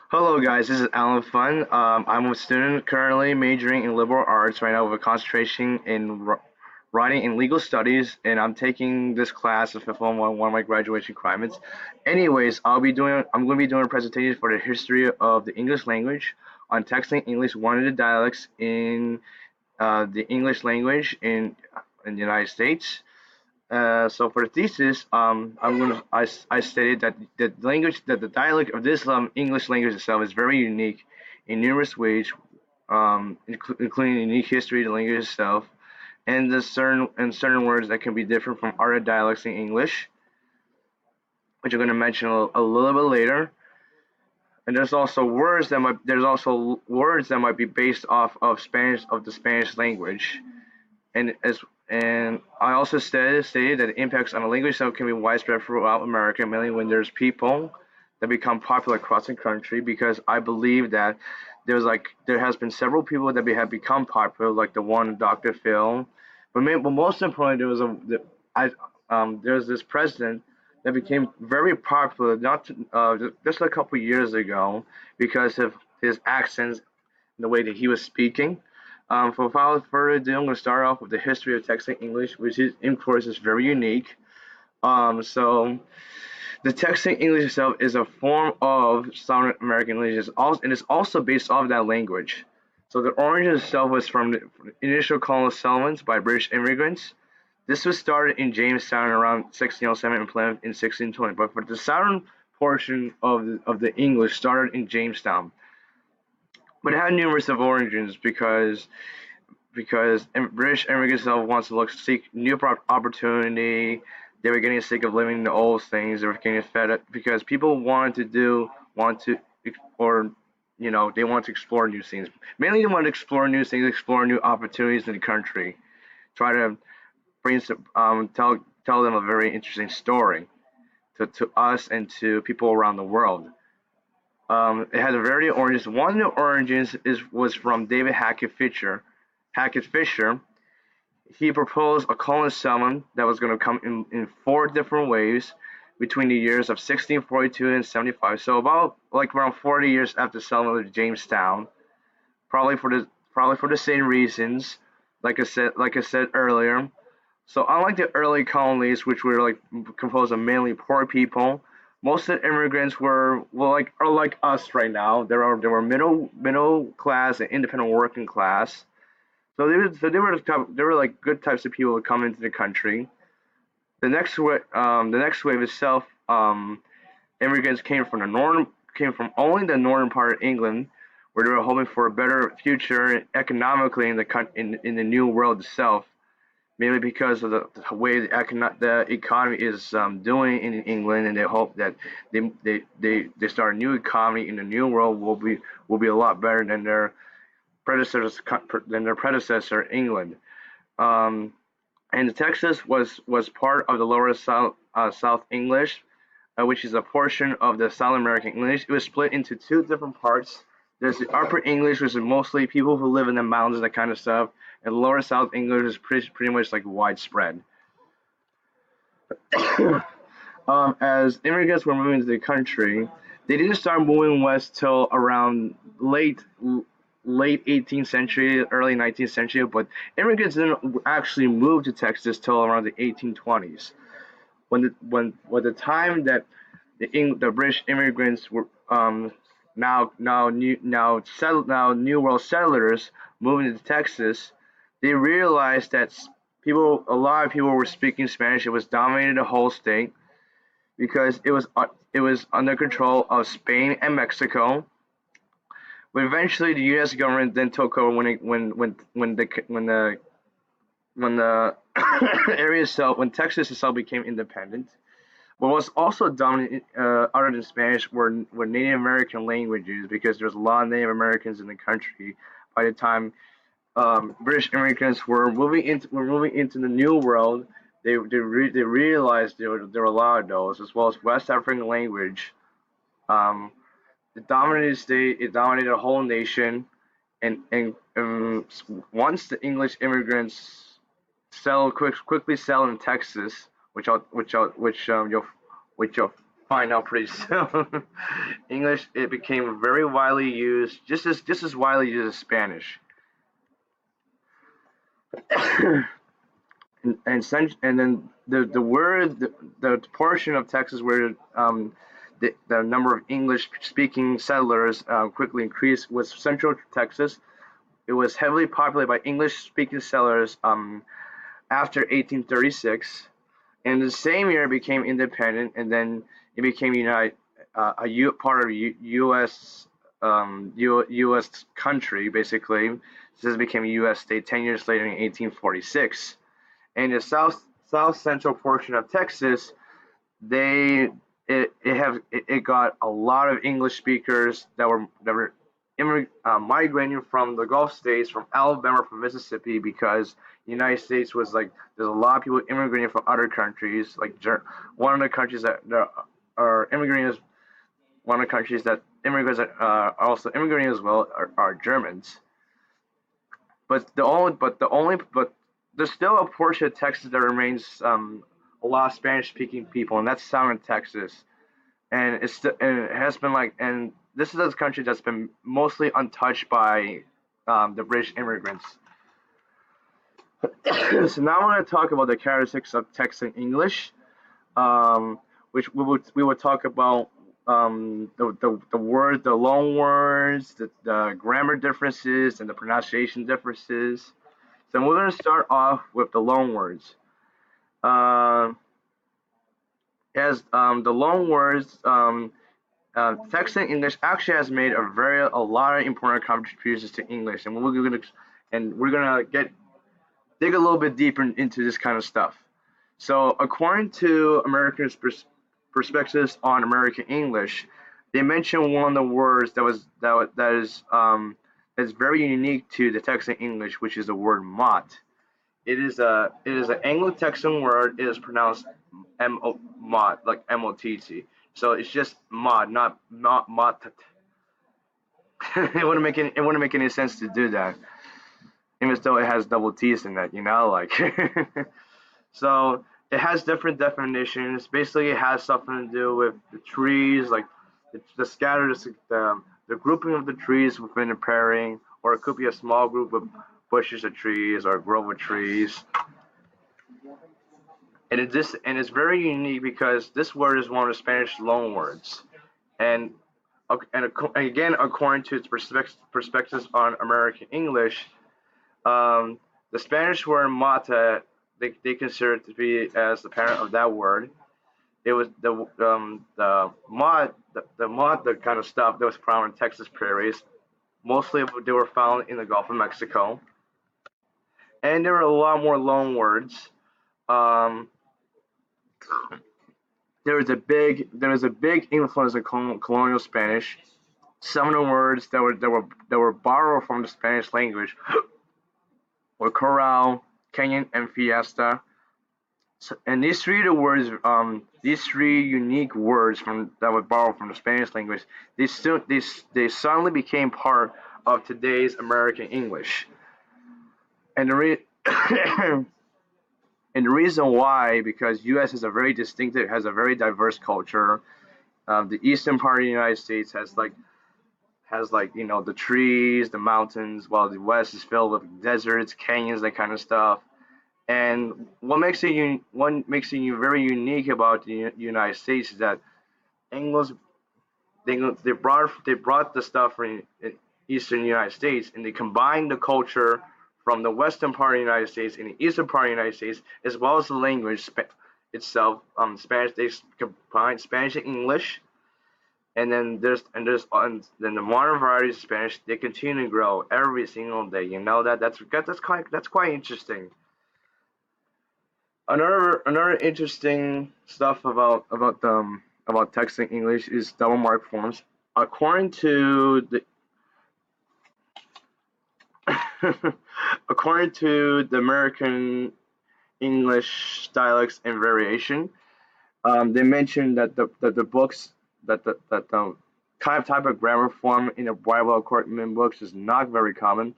Hello guys, this is Alan Fun. I'm a student currently majoring in liberal arts right now with a concentration in writing and legal studies, and I'm taking this class to fulfill one of my graduation requirements. Anyways, I'm going to be doing a presentation for the history of the English language on texting English, one of the dialects in the English language in the United States. So for the thesis, I stated that the dialect of this English language itself is very unique in numerous ways, including unique history of the language itself, and the certain words that can be different from other dialects in English, which I'm going to mention a little bit later. And there's also words that might be based off of the Spanish language. and as and I also stated that the impacts on the language itself can be widespread throughout America, mainly when there's people that become popular across the country. Because I believe that there has been several people that have become popular, like the one Dr. Phil, but most importantly, I there's this president that became very popular just a couple years ago because of his accents and the way that he was speaking. For without further ado, I'm going to start off with the history of texting English, which is, of course, is very unique. So the texting English itself is a form of Southern American English, and it's also based off that language. So the origin itself was from the initial colonial settlements by British immigrants. This was started in Jamestown around 1607 and Plymouth in 1620. But for the southern portion of the English started in Jamestown, but it had numerous of origins because British immigrants wants to seek new opportunity. They were getting sick of living the old things. They were getting fed up because people want to or they want to explore new things. Mainly, they want to explore new things, explore new opportunities in the country. Try to tell them a very interesting story to us and to people around the world. It has a variety of origins. One of the origins was from David Hackett Fisher. Hackett Fisher, he proposed a colon settlement that was going to come in four different ways between the years of 1642 and 75. So about like around 40 years after the settlement of Jamestown, probably for the same reasons, like I said earlier. So unlike the early colonies, which were like composed of mainly poor people, most of the immigrants are like us right now. There were middle class and independent working class. They were like good types of people to come into the country. The next wave itself, immigrants came from only the northern part of England, where they were hoping for a better future economically in the new world itself, mainly because of the way the economy is doing in England, and they hope that they start a new economy in the new world will be a lot better than their predecessor England. Um, and Texas was part of the lower South English, which is a portion of the South American English. It was split into two different parts. There's the Upper English, which is mostly people who live in the mountains, that kind of stuff, and Lower South English is pretty much like widespread. As immigrants were moving to the country, they didn't start moving west till around late 18th century, early 19th century, but immigrants didn't actually move to Texas till around the 1820s. When the time that the British immigrants were now New World settlers moving to Texas, they realized that a lot of people were speaking Spanish. It was dominating the whole state because it was under control of Spain and Mexico. But eventually, the U.S. government then took over when the area itself, when Texas itself became independent. What was also dominant, other than Spanish, were Native American languages, because there's a lot of Native Americans in the country by the time British immigrants were moving into the New World. They realized there were a lot of those, as well as West African language. Um, it dominated state. It dominated a whole nation, and once the English immigrants quickly settled in Texas, which I'll which I'll which you'll which you'll find out pretty soon. English, it became very widely used, just as widely used as Spanish. And then the portion of Texas where the number of English speaking settlers quickly increased was Central Texas. It was heavily populated by English speaking settlers after 1836. And the same year it became independent, and then it became part of U.S. U.S. country basically. Since it became a U.S. state 10 years later in 1846. And the south central portion of Texas, they it got a lot of English speakers that were migrating from the Gulf states, from Alabama, from Mississippi, because the United States was like there's a lot of people immigrating from other countries. Like one of the countries that are immigrating is one of the countries that immigrants are also immigrating as well are Germans. But there's still a portion of Texas that remains a lot of Spanish speaking people, and that's Southern Texas. And it has been like, and this is a country that's been mostly untouched by the British immigrants. So now I want to talk about the characteristics of Texan English, which we will talk about the loan words, the grammar differences, and the pronunciation differences. So we're going to start off with the loan words. Uh, as the loan words, Texan English actually has made a lot of important contributions to English, and we're gonna dig a little bit deeper into this kind of stuff. So, according to Americans' perspectives on American English, they mention one of the words that is very unique to the Texan English, which is the word "mott." It is an Anglo-Texan word. It is pronounced mod, like MOTT. So it's just mod, not mott. It wouldn't make any sense to do that, even though it has double T's in it. Like. So it has different definitions. Basically, it has something to do with the trees, like the scattered, the grouping of the trees within a pairing, or it could be a small group of bushes of trees or a grove of trees. And it's very unique because this word is one of the Spanish loan words, and again, according to its perspectives on American English, the Spanish word "mata" they consider it to be as the parent of that word. It was the kind of stuff that was found in Texas prairies. Mostly they were found in the Gulf of Mexico, and there were a lot more loan words. Um, there was a big influence of colonial Spanish. Some of the words that were borrowed from the Spanish language were corral, canyon, and fiesta. So, and these three unique words that were borrowed from the Spanish language, they suddenly became part of today's American English. And and the reason why, because U.S. has a very diverse culture. The eastern part of the United States has the trees, the mountains, while the West is filled with deserts, canyons, that kind of stuff. And what makes it very unique about the United States is that Anglos they brought the stuff from eastern United States, and they combined the culture from the western part of the United States and the eastern part of the United States, as well as the language itself. Spanish, they combined Spanish and English, and then the modern varieties of Spanish, they continue to grow every single day. That's quite interesting. Another interesting stuff about texting English is double mark forms. According to the according to the American English dialects and variation, they mentioned that the books that the kind of type of grammar form in the Bible Courtman books is not very common,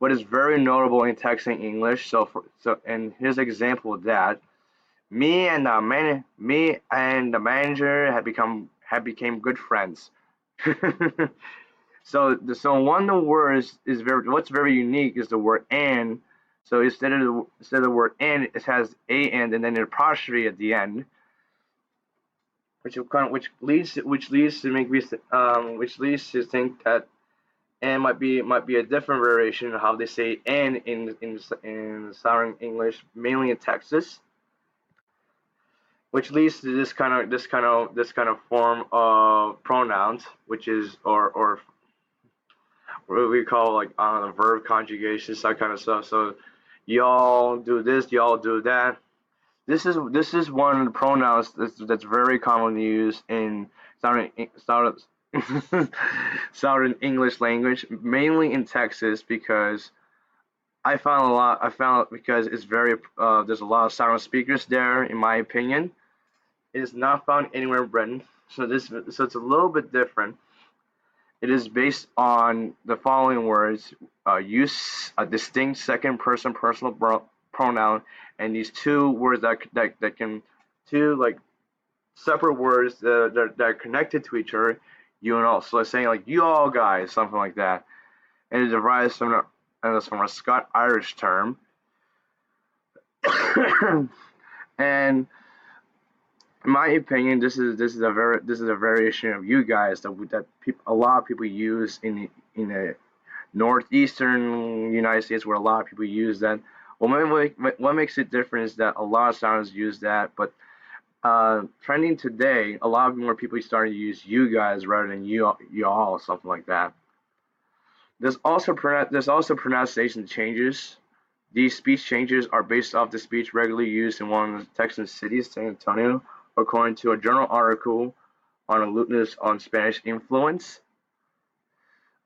but is very notable in texting English. And here's an example of that. me and the manager had became good friends. So one of the words is very what's very unique is the word and. So instead of the word and, it has a and then an apostrophe at the end, which leads to make me which leads to think that and might be a different variation of how they say and in Southern English, mainly in Texas, which leads to this kind of form of pronouns, which is or what we call like verb conjugations, that kind of stuff. So y'all do this, y'all do that. This is one of the pronouns that's very commonly used in Southern Southern English language, mainly in Texas, because I found a lot. I found because it's very there's a lot of Southern speakers there. In my opinion, it is not found anywhere in Britain. So it's a little bit different. It is based on the following words: use a distinct second person personal pronoun, and these two words that can two like separate words that are connected to each other. You and all. So it's saying like you all guys, something like that, and it derives from a Scott Irish term, and in my opinion, this is a variation of you guys that a lot of people use in the northeastern United States, where a lot of people use that. Well, what makes it different is that a lot of sounds use that, but trending today, a lot more people starting to use you guys rather than you all, something like that. There's also pronunciation changes. These speech changes are based off the speech regularly used in one of the Texan cities, San Antonio, according to a journal article on aluteness on Spanish influence.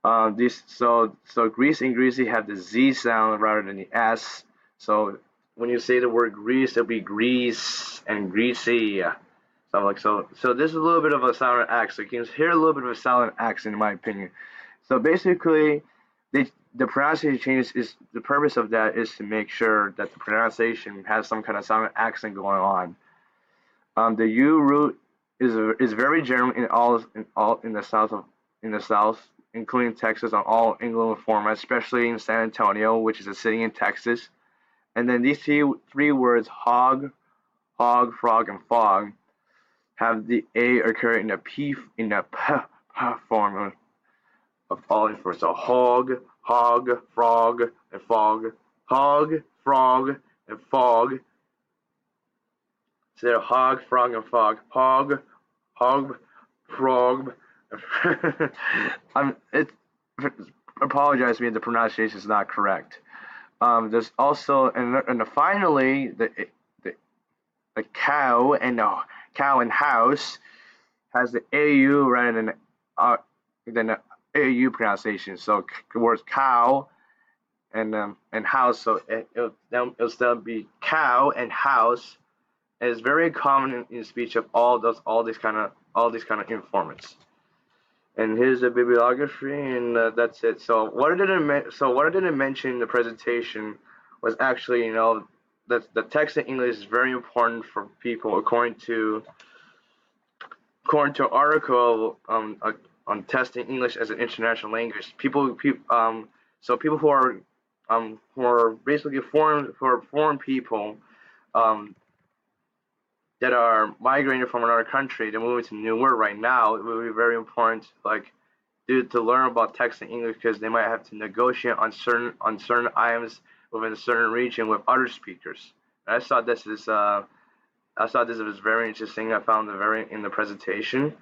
Grease and greasy have the Z sound rather than the S. So when you say the word grease, it'll be grease and greasy. So there's a little bit of a silent accent. You can hear a little bit of a silent accent in my opinion. So basically, the pronunciation changes is the purpose of that is to make sure that the pronunciation has some kind of silent accent going on. The U root is very general in the south, including Texas, on all England formats, especially in San Antonio, which is a city in Texas. And then these three words, hog, frog, and fog, have the A occur in the p form of all these words. So hog, frog, and fog. Hog, frog, and fog. So they're hog, frog, and fog. Hog, frog. I'm it. Apologize to me if the pronunciation is not correct. There's also and finally the the cow and house has the au rather than the au pronunciation. So the words cow and house. So it'll still be cow and house. And it's very common in speech of all these kind of informants. And here's the bibliography, and that's it. So what I didn't mention in the presentation was actually, that the text in English is very important for people, according to an article on testing English as an international language. So people who are basically foreign people, um, that are migrating from another country, they're moving to New York right now. It will be very important, like, to learn about text in English, because they might have to negotiate on certain items within a certain region with other speakers. And I thought this was very interesting. I found it very in the presentation.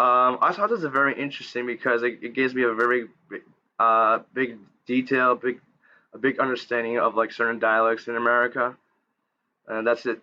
I thought this is very interesting because it gives me a very big detail, a big understanding of like certain dialects in America. And that's it.